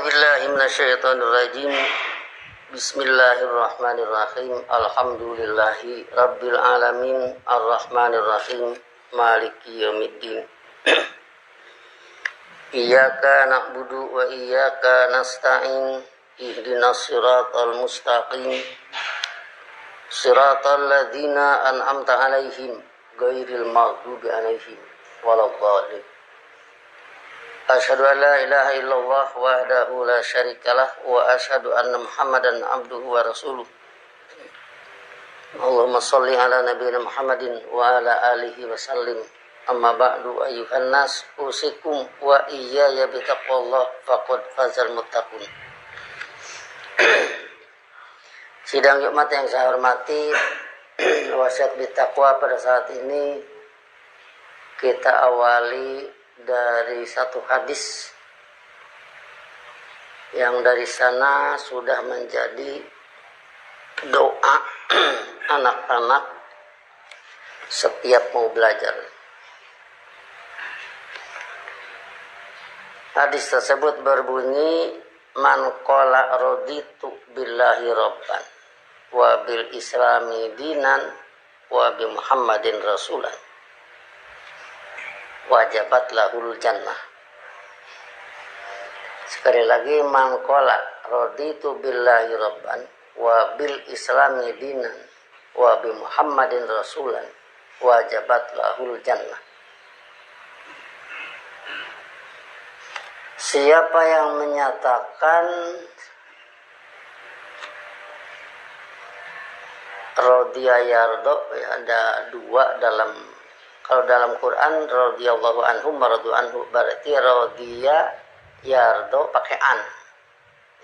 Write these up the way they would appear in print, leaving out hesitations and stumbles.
A'udzubillahi minasyaitonirrajim. Bismillahirrahmanirrahim. Alhamdulillahi rabbil alamin arrahmanirrahim maliki yaumiddin. Iyyaka na'budu wa iyyaka nasta'in. Ihdinas siratal mustaqim. Siratal ladzina an'amta 'alaihim ghairil maghdubi 'alaihim waladdallin. Asyhadu an la ilaha illallah wahdahu la syarikalah wa asyhadu anna Muhammadan abduhu wa rasuluh. Allahumma shalli ala nabiyina Muhammadin wa ala alihi wa sallim. Amma ba'du ayyuhan nas usikum wa iyaya bitaqwallah faqad fazal muttaqun. Sidang Jumat yang saya hormati, wasiat bertakwa pada saat ini kita awali dari satu hadis yang dari sana sudah menjadi doa anak-anak setiap mau belajar. Hadis tersebut berbunyi, man qala raditu billahi rabban wa bil islami dinan wa bi Muhammadin rasulan wajabat lahul jannah. Sekali lagi, man qala raditu billahi rabban wa bil islami dinan wa bi Muhammadin rasulan wajabat lahul jannah. Siapa yang menyatakan radiya yardo, ada dua kalau dalam Quran, radhiyallahu anhu maradu anhu, berarti radiya yardo pakai an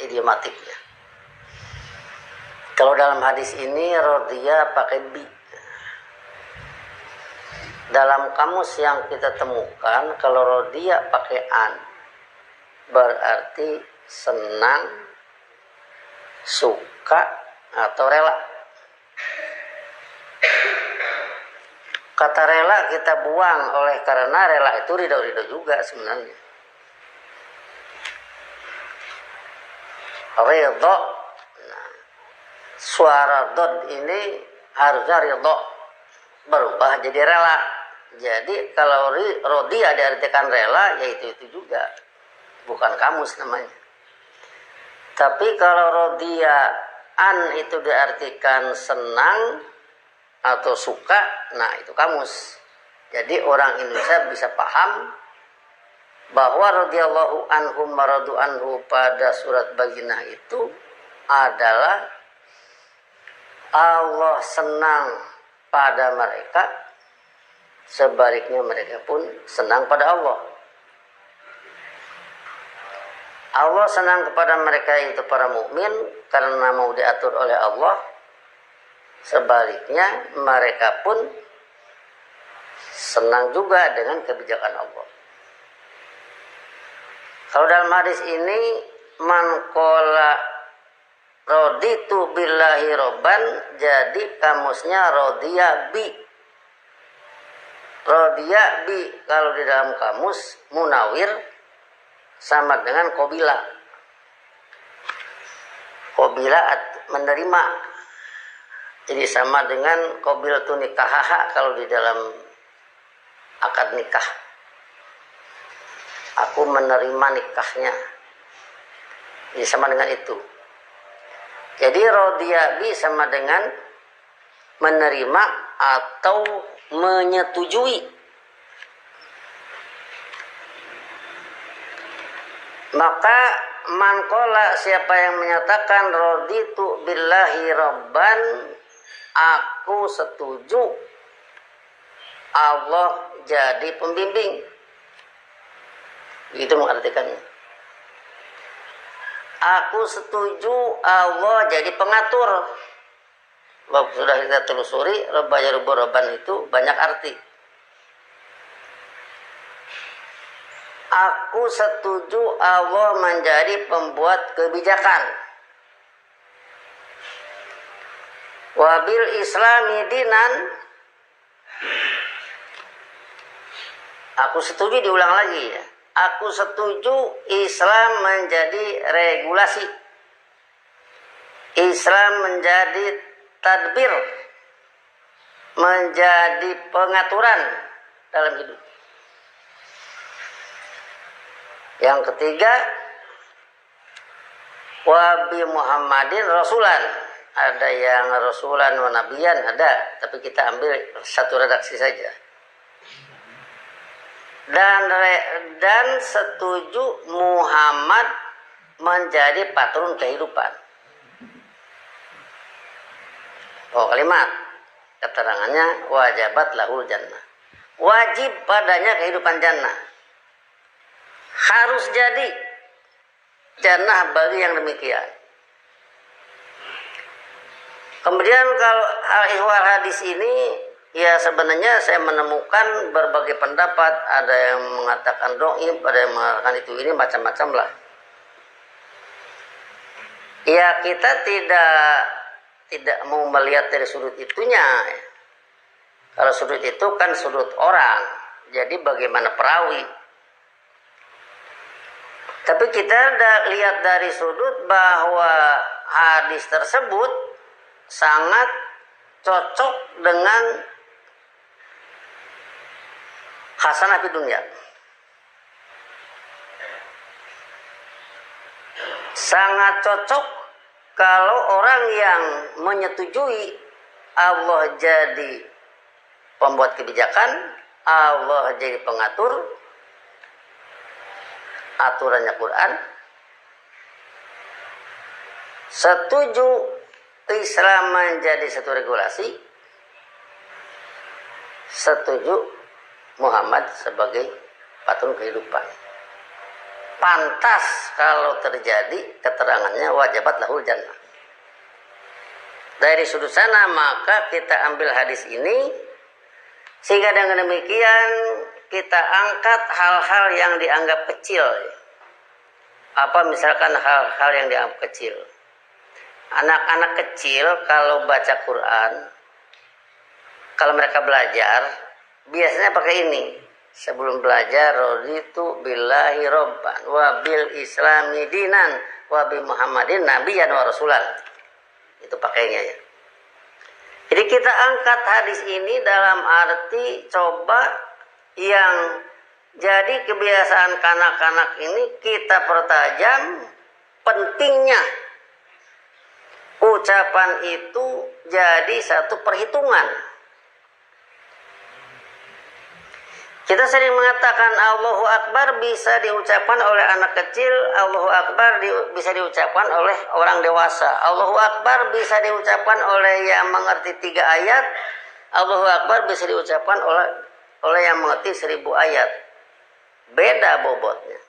idiomatiknya. Kalau dalam hadis ini radiya pakai bi. Dalam kamus yang kita temukan, kalau radiya pakai an berarti senang, suka atau rela. Kata rela kita buang oleh karena rela itu ridho-ridho juga sebenarnya. Ridho, nah, suara dod ini harusnya ridho berubah jadi rela. Jadi kalau rodiya diartikan rela, yaitu itu juga, bukan kamus namanya. Tapi kalau rodiya an itu diartikan senang atau suka, nah itu kamus. Jadi orang Indonesia bisa paham bahwa radhiyallahu anhum maradu anhu pada surat Bayyinah itu adalah Allah senang pada mereka, sebaliknya mereka pun senang pada Allah. Allah senang kepada mereka itu para mukmin karena mau diatur oleh Allah. Sebaliknya mereka pun senang juga dengan kebijakan Allah. Kalau dalam hadis ini, man qala raditu billahi robban, jadi kamusnya rodiya bi. Rodiya bi kalau di dalam kamus Munawir sama dengan qobila. Qobila menerima. Jadi sama dengan qabil tu nikahaha kalau di dalam akad nikah. Aku menerima nikahnya. Jadi sama dengan itu. Jadi rodiya bi sama dengan menerima atau menyetujui. Maka man qala, siapa yang menyatakan raditu billahi rabban, aku setuju Allah jadi pembimbing. Begitu mengartikannya. Aku setuju Allah jadi pengatur. Waktu sudah kita telusuri, Rabbaya Rubu Rabban itu banyak arti. Aku setuju Allah menjadi pembuat kebijakan. Wabil islami dinan, aku setuju, diulang lagi ya. aku setuju Islam menjadi regulasi, Islam menjadi tadbir, menjadi pengaturan dalam hidup. Yang ketiga, wa bi Muhammadin rasulan. Ada yang rasulan wa nabiyan, ada, tapi kita ambil satu redaksi saja. Dan setuju Muhammad menjadi patron kehidupan. Oh, kalimat keterangannya wajabat lahul jannah. Wajib padanya kehidupan jannah. Harus jadi jannah bagi yang demikian. Kemudian kalau al-ihwal hadis ini, ya sebenarnya saya menemukan berbagai pendapat. Ada yang mengatakan dhaif, ada yang mengatakan itu ini, macam-macam lah. Ya kita tidak mau melihat dari sudut itunya. Kalau sudut itu kan sudut orang, jadi bagaimana perawi. Tapi kita lihat dari sudut bahwa hadis tersebut sangat cocok dengan hasanah fid dunya. Sangat cocok kalau orang yang menyetujui Allah jadi pembuat kebijakan, Allah jadi pengatur, aturannya Quran, setuju Islam menjadi satu regulasi, setuju Muhammad sebagai patron kehidupan. Pantas kalau terjadi keterangannya wajabat lahul jannah. Dari sudut sana maka kita ambil hadis ini, sehingga dengan demikian kita angkat hal-hal yang dianggap kecil. Apa misalkan hal-hal yang dianggap kecil? Anak-anak kecil kalau baca Quran, kalau mereka belajar, biasanya pakai ini. Sebelum belajar, raditu billahi robban, wa bil islami dinan, wa bi Muhammadin nabiyyan wa rasulan. Itu pakainya ya. Jadi kita angkat hadis ini dalam arti coba yang jadi kebiasaan kanak-kanak ini kita pertajam pentingnya ucapan itu jadi satu perhitungan. Kita sering mengatakan Allahu Akbar bisa diucapkan oleh anak kecil, Allahu Akbar bisa diucapkan oleh orang dewasa, Allahu Akbar bisa diucapkan oleh yang mengerti 3 ayat, Allahu Akbar bisa diucapkan oleh yang mengerti 1000 ayat. Beda bobotnya.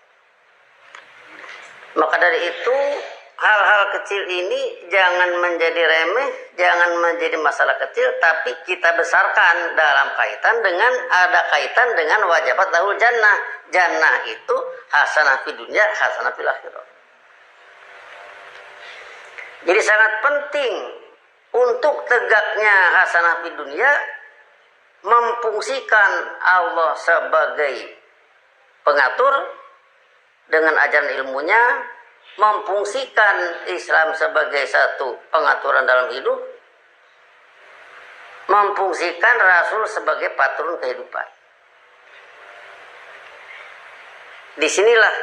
Maka dari itu hal-hal kecil ini jangan menjadi remeh, jangan menjadi masalah kecil, tapi kita besarkan dalam kaitan dengan wajabat lahul jannah. Jannah itu hasanah fid dunya, hasanah fil akhirah. Jadi sangat penting untuk tegaknya hasanah fid dunya, memfungsikan Allah sebagai pengatur dengan ajaran ilmunya, memfungsikan Islam sebagai satu pengaturan dalam hidup, memfungsikan Rasul sebagai patron kehidupan. Disinilah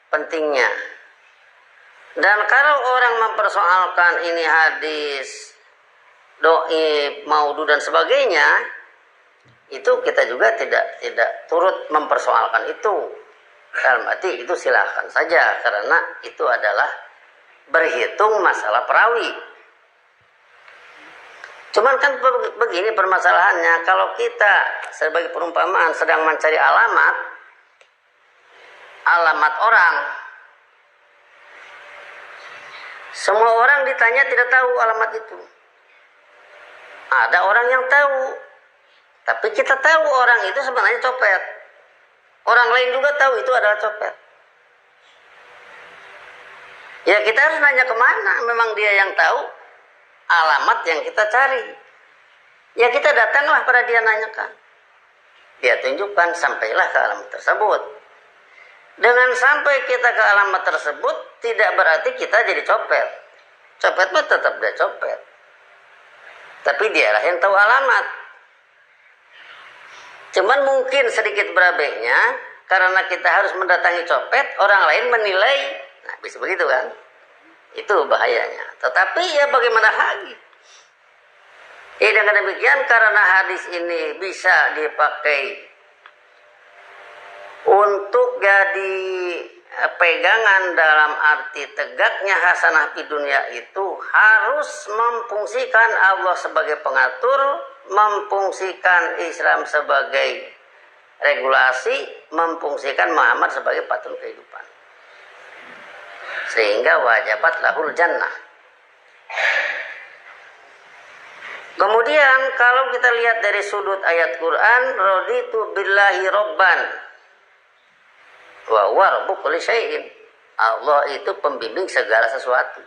pentingnya. Dan kalau orang mempersoalkan ini hadis dhaif, maudhu dan sebagainya, itu kita juga tidak turut mempersoalkan itu. Dalam arti itu silahkan saja, karena itu adalah berhitung masalah perawi. Cuman kan begini permasalahannya, kalau kita sebagai perumpamaan sedang mencari alamat orang, semua orang ditanya tidak tahu alamat itu. Ada orang yang tahu, tapi kita tahu orang itu sebenarnya copet. Orang lain juga tahu itu adalah copet. Ya kita harus nanya kemana, memang dia yang tahu alamat yang kita cari. Ya kita datanglah pada dia, nanyakan. Dia tunjukkan, sampailah ke alamat tersebut. Dengan sampai kita ke alamat tersebut tidak berarti kita jadi copet. Copet mah tetap dia copet. Tapi dialah yang tahu alamat. Cuman mungkin sedikit berabehnya karena kita harus mendatangi copet, orang lain menilai. Nah, bisa begitu kan? Itu bahayanya. Tetapi ya bagaimana lagi? Dengan demikian karena hadis ini bisa dipakai untuk jadi pegangan dalam arti tegaknya hasanah di dunia itu harus memfungsikan Allah sebagai pengatur, memfungsikan Islam sebagai regulasi, memfungsikan Muhammad sebagai patron kehidupan. Sehingga wajabat lahul jannah. Kemudian kalau kita lihat dari sudut ayat Quran, raditu billahi robban wa huwa rabbu kulli syai'in. Allah itu pembimbing segala sesuatu.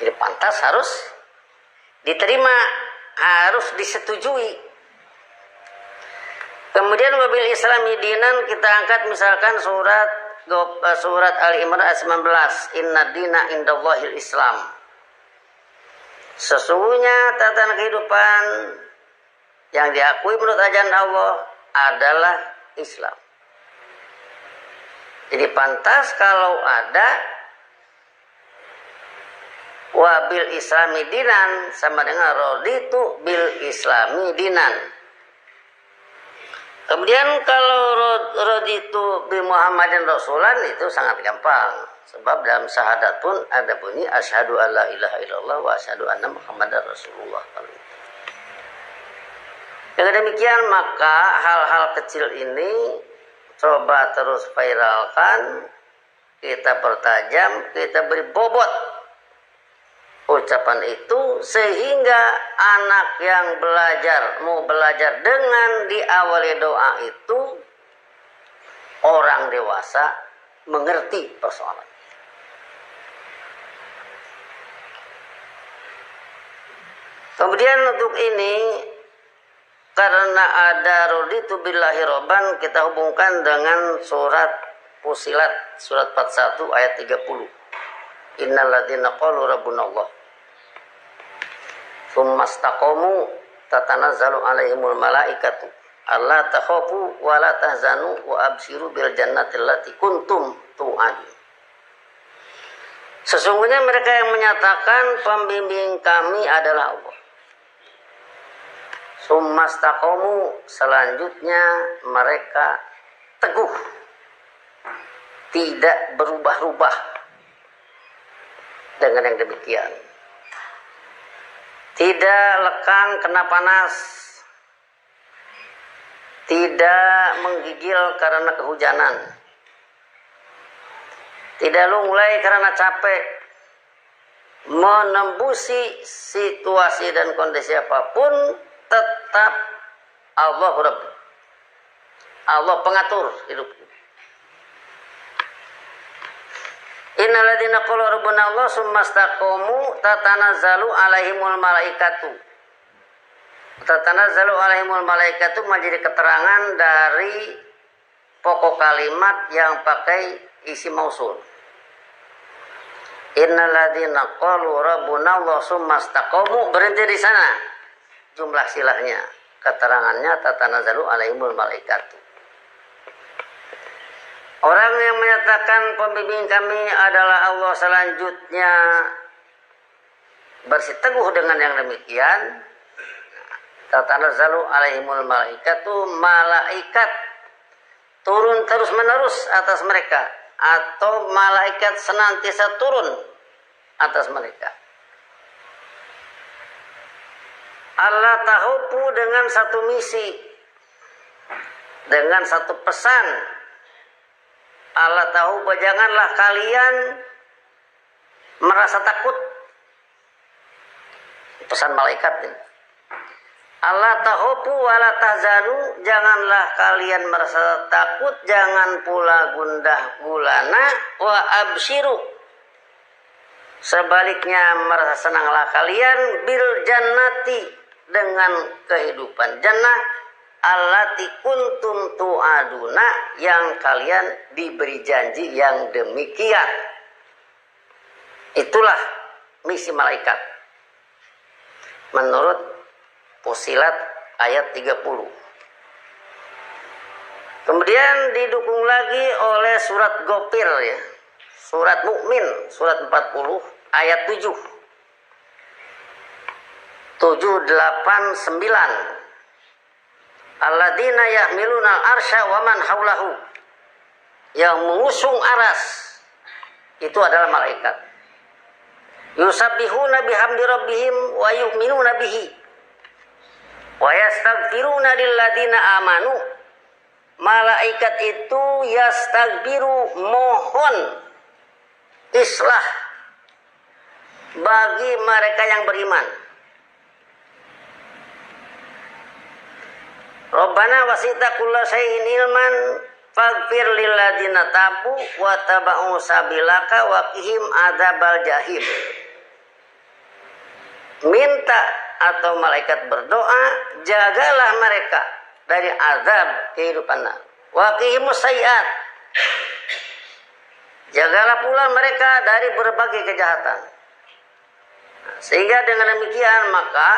Jadi pantas harus diterima, harus disetujui. Kemudian wabil islami dinan kita angkat misalkan surat Ali Imran ayat 19, inna dina indallahil Islam. Sesungguhnya tatanan kehidupan yang diakui menurut ajaran Allah adalah Islam. Jadi pantas kalau ada wabil islami dinan sama dengan raditu bil islami dinan. Kemudian kalau raditu bi Muhammadin rasulan itu sangat gampang. Sebab dalam syahadat pun ada bunyi asyhadu alla ilaha illallah wa asyhadu anna muhammadar rasulullah. Dengan demikian maka hal-hal kecil ini coba terus viralkan, kita pertajam, kita beri bobot ucapan itu sehingga anak yang mau belajar dengan diawali doa itu orang dewasa mengerti persoalan. Kemudian untuk ini karena ada raditu billahi robban kita hubungkan dengan surat Fusilat surat 41 ayat 30. Innal ladzina qalu rabbunallah tsumma istaqamu tatanazzalu alaihimul malaikatu alla takhafu wa la tahzanu wa abshiru bil jannati allati kuntum tu'adun. Sesungguhnya mereka yang menyatakan pembimbing kami adalah Allah. Tsumma istaqamu, selanjutnya mereka teguh, tidak berubah-ubah dengan yang demikian. Tidak lekang kena panas, tidak menggigil karena kehujanan, tidak lunglai karena capek, menembusi situasi dan kondisi apapun, tetap Allah Rabb. Allah pengatur hidup. Innal ladzina qalu rabbuna Allah tsumma istaqamu tatanazzalu alaihimul malaikatu. Tatanazzalu alaihimul malaikatu menjadi keterangan dari pokok kalimat yang pakai isi mausul. Innal ladzina qalu rabbuna Allah tsumma istaqamu, berhenti di sana. Jumlah silahnya, keterangannya tatanazzalu alaihimul malaikatu. Orang yang menyatakan pembimbing kami adalah Allah selanjutnya bersiteguh dengan yang demikian. Tatanazzalu alaihimul malaikatu, malaikat turun terus menerus atas mereka atau malaikat senantiasa turun atas mereka. Allah tahupu dengan satu misi, dengan satu pesan. Allah tahu janganlah kalian merasa takut. Pesan malaikat ini. Allah tahupu wala tahzanu, janganlah kalian merasa takut, jangan pula gundah gulana, wa absyiru, sebaliknya merasa senanglah kalian bil jannati, dengan kehidupan jannah allati kuntum tu'aduna, yang kalian diberi janji yang demikian. Itulah misi malaikat menurut Fussilat ayat 30. Kemudian didukung lagi oleh surat Ghafir ya. Surat Mukmin surat 40 ayat 7. 7, 8, 9. Alladzina yahmiluna al-arsya wa man haulahu. Yang mengusung aras itu adalah malaikat. Yusabbihuna bihamdi rabbihim wa yu'minuna bihi wa yastaghfiruna lilladzina amanu. Malaikat itu yastaghfiru, mohon islah bagi mereka yang beriman. Rabbana wasita kulla syai'in ilman faghfir lilladzina tabu wa taba'u sabilaka wa qihim adzabal jahim. Minta atau malaikat berdoa, jagalah mereka dari azab kehidupan. Wa qihimus sayyi'at, jagalah pula mereka dari berbagai kejahatan. Sehingga dengan demikian maka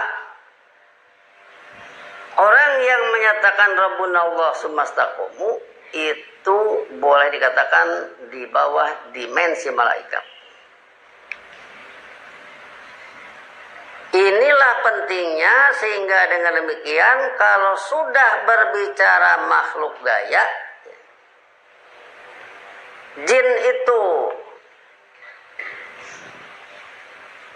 orang yang menyatakan Rabbuna Allah sumastaqomu itu boleh dikatakan di bawah dimensi malaikat. Inilah pentingnya, sehingga dengan demikian kalau sudah berbicara makhluk gaib, jin itu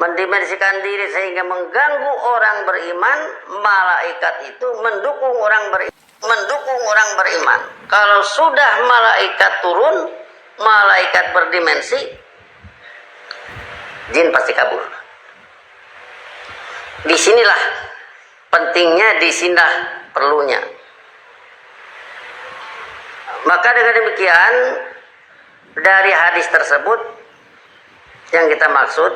mendimensikan diri sehingga mengganggu orang beriman, malaikat itu mendukung orang beriman. Kalau sudah malaikat turun, malaikat berdimensi, jin pasti kabur. Disinilah pentingnya, disinilah perlunya. Maka dengan demikian dari hadis tersebut yang kita maksud,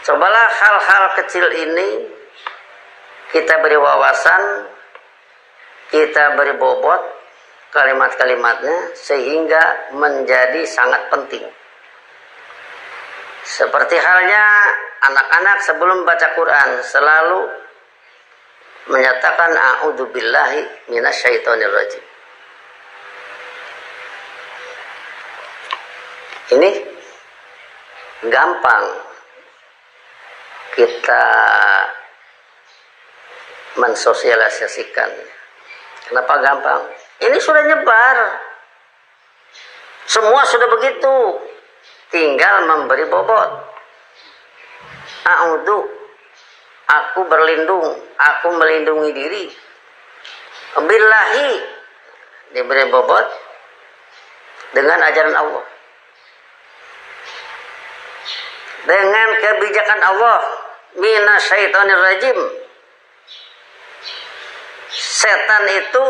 cobalah hal-hal kecil ini kita beri wawasan, kita beri bobot kalimat-kalimatnya sehingga menjadi sangat penting. Seperti halnya anak-anak sebelum baca Quran selalu menyatakan a'udzubillahi minasyaitonir rajim. Ini gampang kita mensosialisasikan. Kenapa gampang? Ini sudah nyebar. Semua sudah begitu. Tinggal memberi bobot. A'udzu, aku berlindung, aku melindungi diri. Billahi, diberi bobot dengan ajaran Allah. Dengan kebijakan Allah, minasyaitonir rajim. Setan itu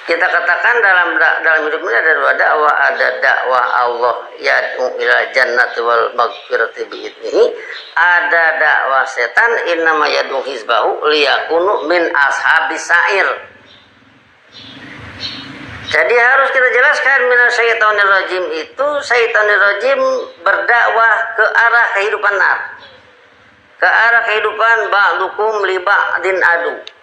kita katakan dalam hidup ini ada dua dakwah, ada dakwah Allah yad'u ila jannati wal maghfirati bi'idnihi, ada dakwah setan innama yad'u hizbahu liyakunu min ashabis sa'ir. Jadi harus kita jelaskan minasyaitonir rajim itu, syaitonir rajim berdakwah ke arah kehidupan nar, ke arah kehidupan ba'dukum li ba'din adu.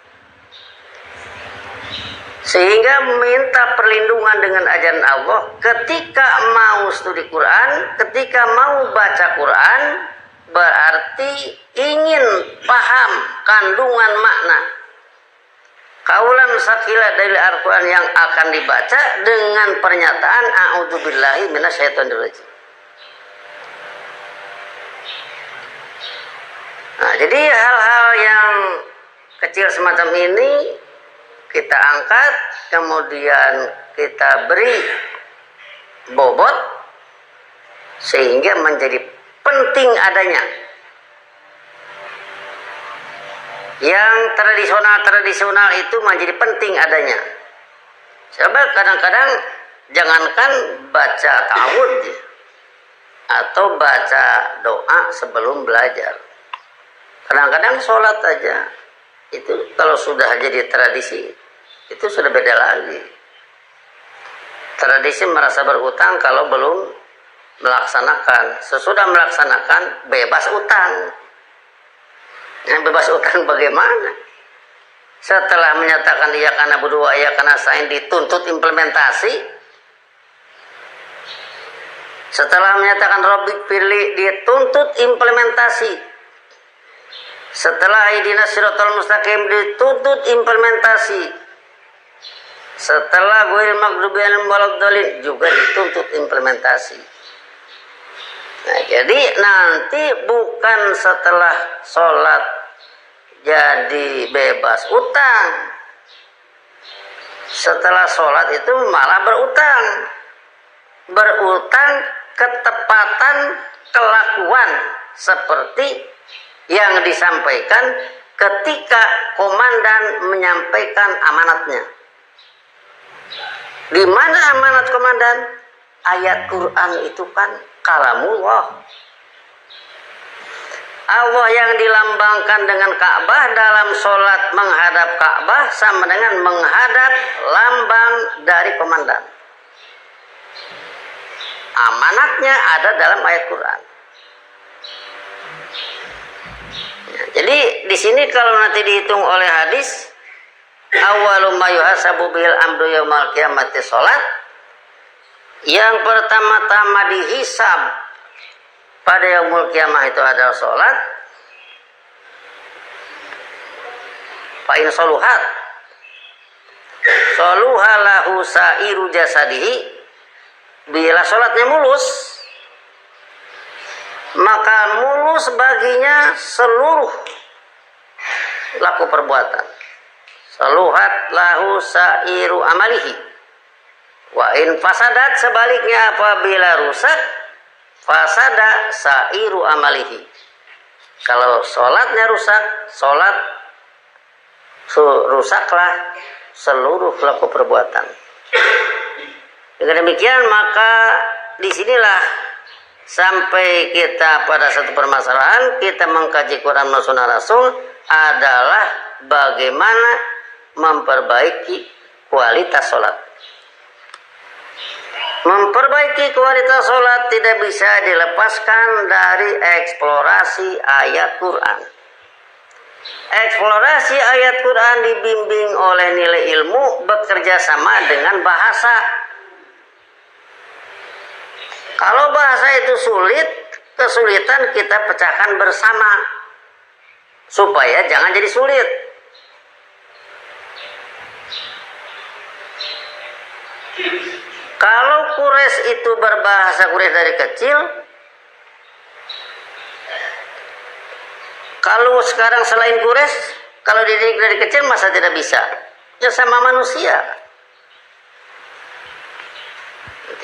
Sehingga meminta perlindungan dengan ajaran Allah ketika mau studi Quran, ketika mau baca Quran, berarti ingin paham kandungan makna kaulan sakila dari Al-Quran yang akan dibaca dengan pernyataan a'udzubillahi minasyaitonir rajim. Nah, jadi hal-hal yang kecil semacam ini kita angkat, kemudian kita beri bobot sehingga menjadi penting adanya. Yang tradisional itu menjadi penting adanya. Coba kadang-kadang jangankan baca ta'awud atau baca doa sebelum belajar. Kadang-kadang sholat aja itu kalau sudah jadi tradisi itu sudah beda lagi. Tradisi merasa berutang kalau belum melaksanakan. Sesudah melaksanakan bebas utang. Yang bebas utang bagaimana? Setelah menyatakan iya karena berdua, iya karena sain, dituntut implementasi. Setelah menyatakan Rabbik firli, dituntut implementasi. Setelah ihdinas siratal mustaqim, dituntut implementasi. Setelah ghairil maghdubi alaihim waladdallin, juga dituntut implementasi. Nah, jadi nanti bukan setelah sholat jadi bebas utang. Setelah sholat itu malah berutang. Berutang ketepatan kelakuan seperti yang disampaikan ketika komandan menyampaikan amanatnya. Di mana amanat komandan? Ayat Quran itu kan kalamullah. Allah yang dilambangkan dengan Ka'bah dalam sholat menghadap Ka'bah sama dengan menghadap lambang dari komandan. Amanatnya ada dalam ayat Quran. Ya, jadi di sini kalau nanti dihitung oleh hadis, awwalu ma yuhasabu bil amru yaumal qiyamati sholat, yang pertama-tama dihisab pada yaumul qiyamah itu adalah sholat. Fa in soluhat soluhalahu sa'iru jasadihi, bila sholatnya mulus maka mulus baginya seluruh laku perbuatan. Soluhat lahu sa'iru amalihi. Wa in fasadat, sebaliknya apabila rusak, fasada sa'iru amalihi. Kalau sholatnya rusak, sholat rusaklah seluruh laku perbuatan. Dengan demikian maka disinilah sampai kita pada satu permasalahan, kita mengkaji Quran dan Sunnah Rasul adalah bagaimana memperbaiki kualitas sholat. Memperbaiki kualitas sholat tidak bisa dilepaskan dari eksplorasi ayat Quran. Eksplorasi ayat Quran dibimbing oleh nilai ilmu bekerja sama dengan bahasa. Kalau bahasa itu sulit, kesulitan kita pecahkan bersama supaya jangan jadi sulit. Kalau Quraisy itu berbahasa Quraisy dari kecil, kalau sekarang selain Quraisy, kalau dididik dari kecil masa tidak bisa? Ya sama manusia.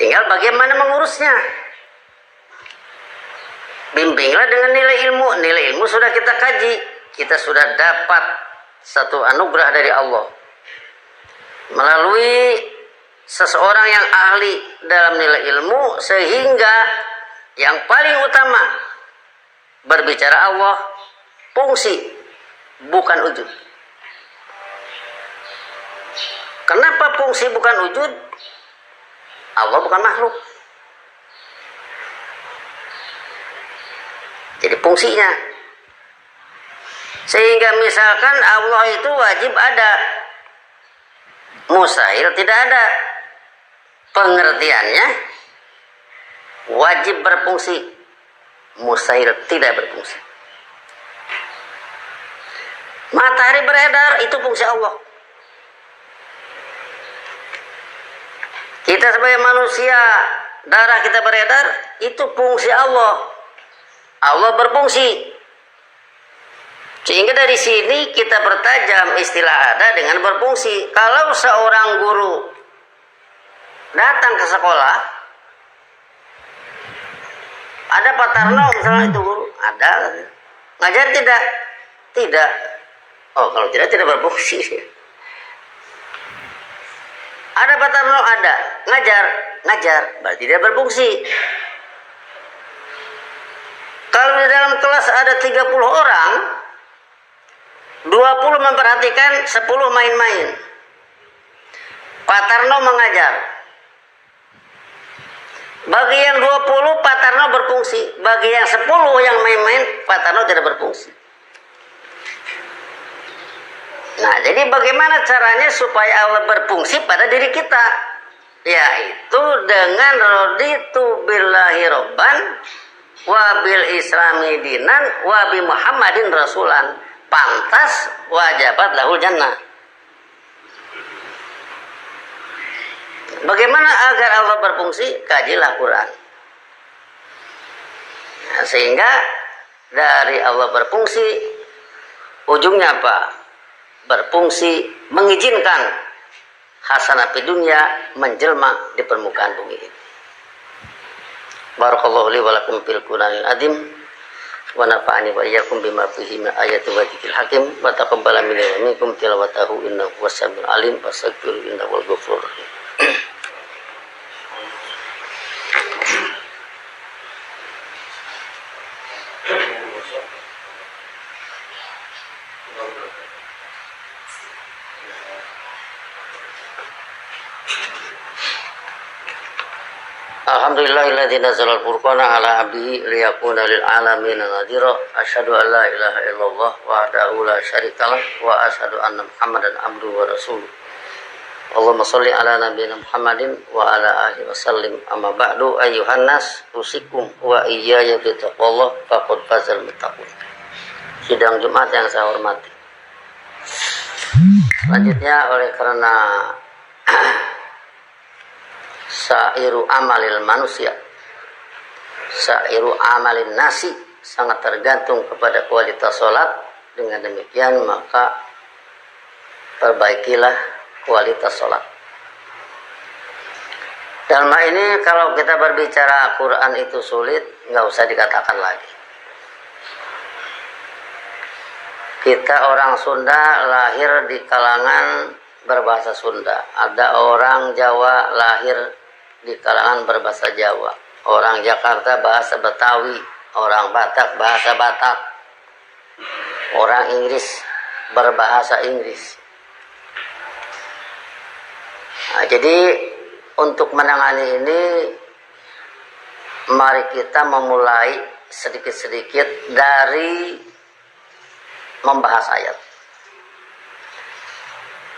Tinggal bagaimana mengurusnya. Bimbinglah dengan nilai ilmu. Nilai ilmu sudah kita kaji. Kita sudah dapat satu anugerah dari Allah. Melalui seseorang yang ahli dalam nilai ilmu, sehingga yang paling utama berbicara Allah, fungsi, bukan wujud. Kenapa fungsi bukan wujud? Allah bukan makhluk. Jadi fungsinya. Sehingga misalkan Allah itu wajib ada, mustahil tidak ada. Pengertiannya wajib berfungsi, mustahil tidak berfungsi. Matahari beredar, itu fungsi Allah. Kita sebagai manusia, darah kita beredar, itu fungsi Allah. Allah berfungsi. Sehingga dari sini kita pertajam istilah ada dengan berfungsi. Kalau seorang guru datang ke sekolah, ada Pak Tarno misalnya, itu guru, ada. Ngajar tidak? Tidak. Oh, kalau tidak berfungsi. Ada Pak Tarno, ada. Ngajar, berarti tidak berfungsi. Kalau di dalam kelas ada 30 orang, 20 memperhatikan, 10 main-main. Pak Tarno mengajar. Bagi yang 20 Pak Tarno berfungsi, bagi yang 10 yang main-main Pak Tarno tidak berfungsi. Nah, jadi bagaimana caranya supaya Allah berfungsi pada diri kita? Yaitu dengan raditu billahi robban wa bil islami dinan wa bi Muhammadin rasulan. Pantas wajabat lahul jannah. Bagaimana agar Allah berfungsi? Kajilah Quran. Nah, sehingga dari Allah berfungsi, ujungnya apa? Berfungsi mengizinkan hasanah fi dunya menjelma di permukaan bumi ini. Barakallahu li wa lakum fil Qur'anil azim wa nafa'ani wa iyyakum bima fihi min ayatin wa dzikril hakim wa taqabbala minni wa minkum tilawatahu innahu was-sami'ul alim fastaghfiru innahu wal ghafurur rahim. Alhamdulillahilladzi nazzala al-furqana ala 'abdihi liyakuna lil 'alamin nadhira. Asyhadu an la ilaha illallah wahdahu la syarikalah wa asyhadu anna Muhammadan abduhu wa rasuluh. Allahumma shalli ala nabiyyina Muhammadin wa ala alihi wasallim. Amma ba'du, ayyuhan nas usikum wa iyaya bi taqwallah faqad fazal muttaqun. Sidang Jumat yang saya hormati. Selanjutnya, oleh karena sairu amalil manusia, sairu amalin nasi sangat tergantung kepada kualitas sholat. Dengan demikian maka perbaikilah kualitas sholat. Dalam hal ini kalau kita berbicara Quran itu sulit, nggak usah dikatakan lagi. Kita orang Sunda lahir di kalangan berbahasa Sunda. Ada orang Jawa lahir di kalangan berbahasa Jawa. Orang Jakarta bahasa Betawi. Orang Batak bahasa Batak. Orang Inggris berbahasa Inggris. Nah, jadi untuk menangani ini, mari kita memulai sedikit-sedikit dari membahas ayat.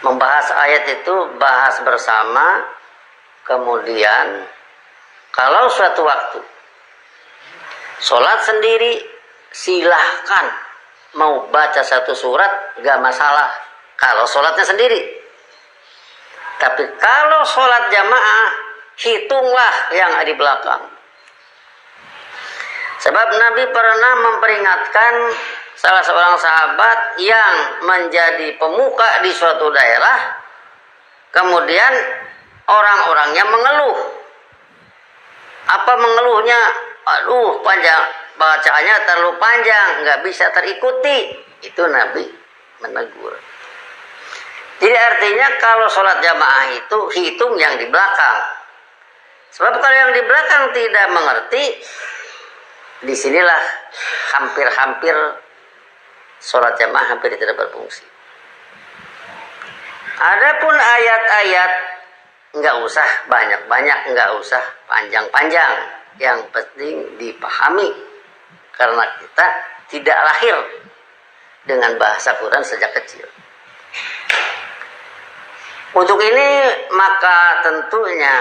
Membahas ayat itu bahas bersama. Kemudian kalau suatu waktu sholat sendiri, silahkan mau baca satu surat, gak masalah kalau sholatnya sendiri. Tapi kalau sholat jamaah, hitunglah yang ada di belakang. Sebab Nabi pernah memperingatkan salah seorang sahabat yang menjadi pemuka di suatu daerah, kemudian orang-orangnya mengeluh. Apa mengeluhnya? Aduh, panjang, bacaannya terlalu panjang, nggak bisa terikuti. Itu Nabi menegur. Jadi artinya kalau sholat jamaah itu hitung yang di belakang. Sebab kalau yang di belakang tidak mengerti, disinilah hampir-hampir sholat jamaah hampir tidak berfungsi. Adapun ayat-ayat, nggak usah banyak-banyak, nggak usah panjang-panjang. Yang penting dipahami, karena kita tidak lahir dengan bahasa Quran sejak kecil. Untuk ini maka tentunya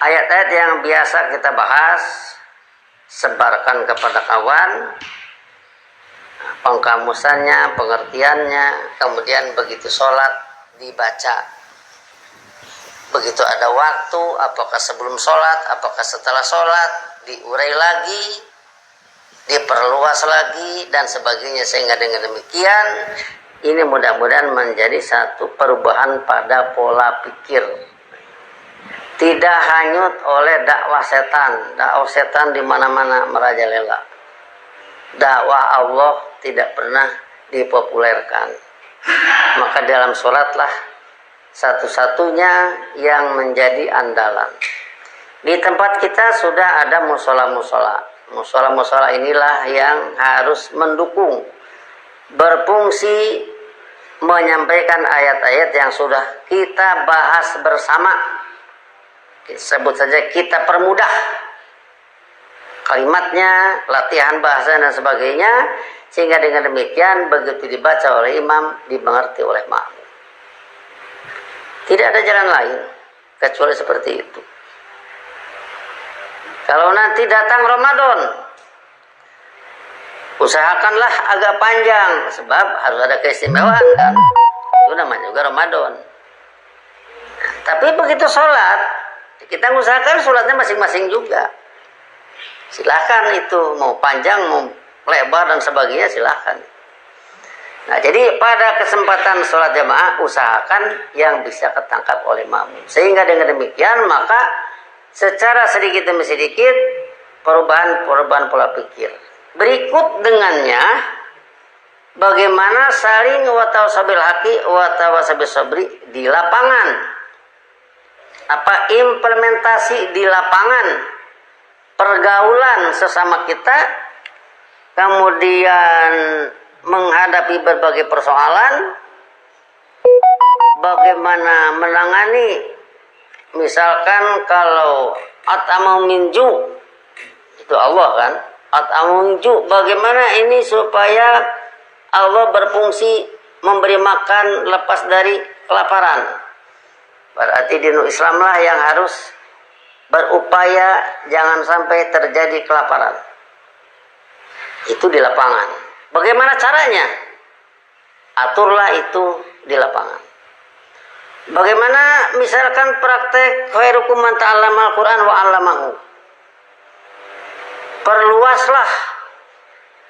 ayat-ayat yang biasa kita bahas, sebarkan kepada kawan, pengkamusannya, pengertiannya, kemudian begitu sholat dibaca. Begitu ada waktu, apakah sebelum sholat, apakah setelah sholat, diurai lagi, diperluas lagi, dan sebagainya. Sehingga dengan demikian, ini mudah-mudahan menjadi satu perubahan pada pola pikir. Tidak hanyut oleh dakwah setan. Dakwah setan di mana-mana merajalela. Dakwah Allah tidak pernah dipopulerkan. Maka dalam sholatlah satu-satunya yang menjadi andalan. Di tempat kita sudah ada musola-musola. Musola-musola inilah yang harus mendukung berfungsi menyampaikan ayat-ayat yang sudah kita bahas bersama. Sebut saja kita permudah kalimatnya, latihan bahasa dan sebagainya, sehingga dengan demikian begitu dibaca oleh imam dimengerti oleh makmum. Tidak ada jalan lain kecuali seperti itu. Kalau nanti datang Ramadan, usahakanlah agak panjang, sebab harus ada keistimewaan kan. Itu namanya juga Ramadan. Tapi begitu sholat, kita usahakan sholatnya masing-masing juga. Silahkan itu, mau panjang, mau lebar dan sebagainya silahkan. Nah, jadi pada kesempatan sholat jamaah usahakan yang bisa ketangkap oleh makmum. Sehingga dengan demikian maka secara sedikit demi sedikit perubahan pola pikir. Berikut dengannya bagaimana saling watawasabil haqi watawasabil sabri di lapangan. Apa implementasi di lapangan, pergaulan sesama kita, kemudian menghadapi berbagai persoalan, bagaimana menangani, misalkan kalau at'amau minju, itu Allah kan, at'amau minju, bagaimana ini supaya Allah berfungsi memberi makan lepas dari kelaparan. Berarti dinul Islamlah yang harus berupaya jangan sampai terjadi kelaparan. Itu di lapangan. Bagaimana caranya? Aturlah itu di lapangan. Bagaimana misalkan praktek khairukum man ta'allama al-Quran wa 'allamahu. Perluaslah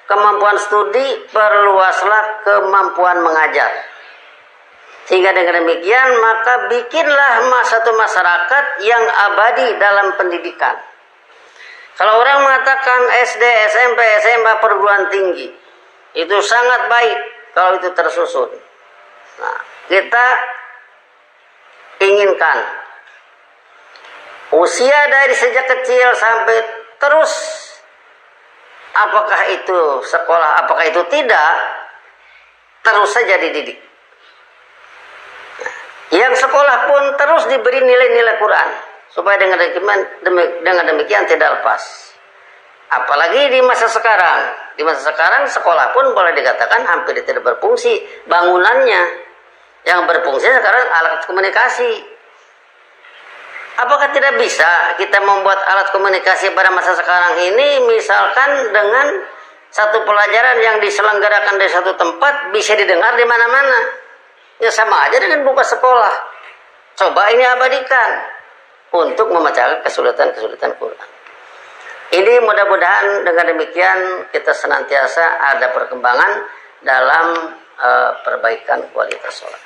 kemampuan studi, perluaslah kemampuan mengajar. Sehingga dengan demikian maka bikinlah satu masyarakat yang abadi dalam pendidikan. Kalau orang mengatakan SD, SMP, SMA, perguruan tinggi, itu sangat baik kalau itu tersusun. Nah, kita inginkan usia dari sejak kecil sampai terus, apakah itu sekolah, apakah itu tidak, terus saja dididik. Yang sekolah pun terus diberi nilai-nilai Quran, supaya dengan demikian tidak lepas. Apalagi di masa sekarang. Di masa sekarang sekolah pun boleh dikatakan hampir tidak berfungsi bangunannya. Yang berfungsi sekarang alat komunikasi. Apakah tidak bisa kita membuat alat komunikasi pada masa sekarang ini, misalkan dengan satu pelajaran yang diselenggarakan dari satu tempat bisa didengar di mana-mana? Ya sama aja dengan buka sekolah. Coba ini abadikan untuk memecahkan kesulitan-kesulitan Quran. Ini mudah-mudahan dengan demikian kita senantiasa ada perkembangan dalam perbaikan kualitas sholat.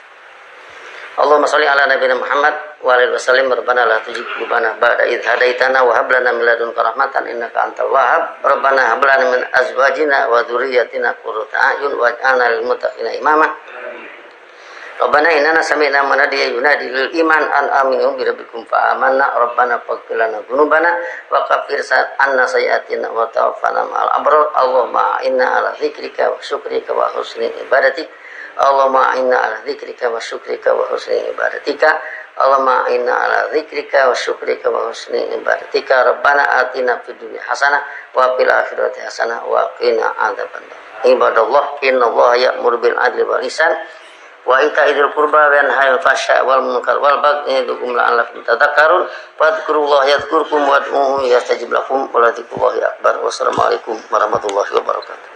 Allahumma sholli ala nabiyina Muhammad wa alihi wasallim. Rabbana la tuzigh qulubana ba'da idh hadaitana wa hab lana min ladunka rahmatan innaka antal wahhab. Rabbana hab lana min azwajina wa dhurriyyatina qurrata a'yun waj'alna lil muttaqina imama. Rabbana innana sami'na munadiyan yunadi lil iman an aminu bi rabbikum fa amanna. Rabbana faghfir lana dzunubana wa kaffir anna sayyi'atina wa tawaffana ma'al abrar. Allahumma inna ala dzikrika wa syukrika wa husni ibadatik. Allahumma inna ala dzikrika wa syukrika wa husni ibadatika. Allahumma inna ala dzikrika wa syukrika wa husni ibadatika. Rabbana atina fid dunya hasanah wa fil akhirati hasanah wa qina adzabannar. Ibadallah, innallaha ya'muru bil adli wal ihsan wa ita'idil qurba wa yanha 'anil fahsya'i wal munkar wal baghi ya'idukum la'allakum tadhakkarun. Fadhkurullaha yadhkurkum wad'uuhu yastajib lakum wa la dzikrullahi akbar. Wassalamualaikum warahmatullahi wabarakatuh.